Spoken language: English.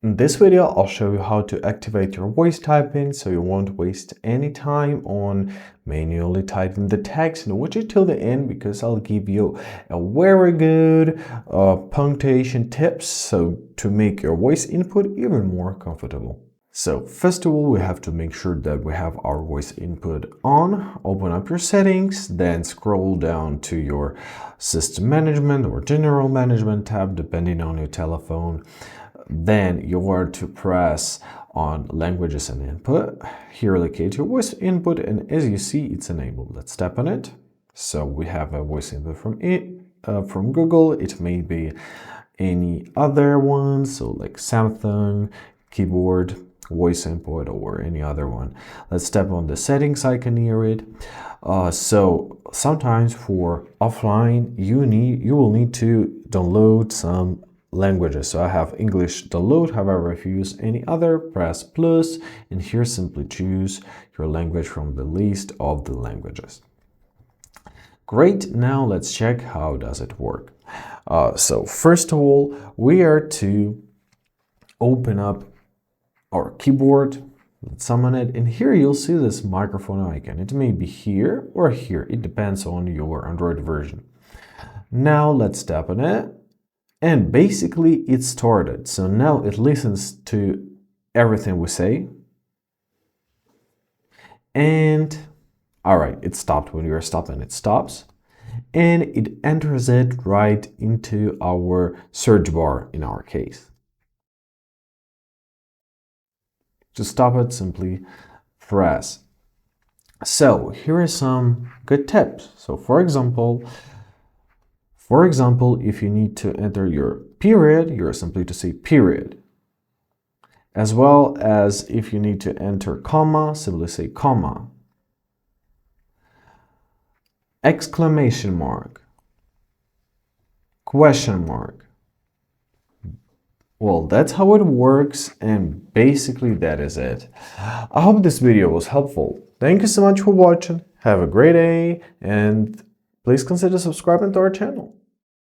In this video, I'll show you how to activate your voice typing so you won't waste any time on manually typing the text. And watch it till the end because I'll give you a very good punctuation tips so to make your voice input even more comfortable. So first of all, we have to make sure that we have our voice input on. Open up your settings, then scroll down to your system management or general management tab, depending on your telephone. Then you are to press on languages and input. Here locate your voice input, and as you see, it's enabled. Let's tap on it. So we have a voice input from Google. It may be any other one, so like Samsung, keyboard, voice input, or any other one. Let's tap on the settings icon near it. So sometimes for offline, you will need to download some languages. So I have English download. However, if you use any other, press plus, and here simply choose your language from the list of the languages. Great. Now let's check how does it work. So first of all, we are to open up our keyboard. Let's summon it, and here you'll see this microphone icon. It may be here or here. It depends on your Android version. Now let's tap on it. And basically it started. So now it listens to everything we say. And all right, it stopped. When you're stopping, it stops. And it enters it right into our search bar in our case. To stop it, simply press. So here are some good tips. So for example, if you need to enter your period, you're simply to say period. As well as if you need to enter comma, simply say comma. Exclamation mark. Question mark. Well, that's how it works, and basically that is it. I hope this video was helpful. Thank you so much for watching. Have a great day, and please consider subscribing to our channel.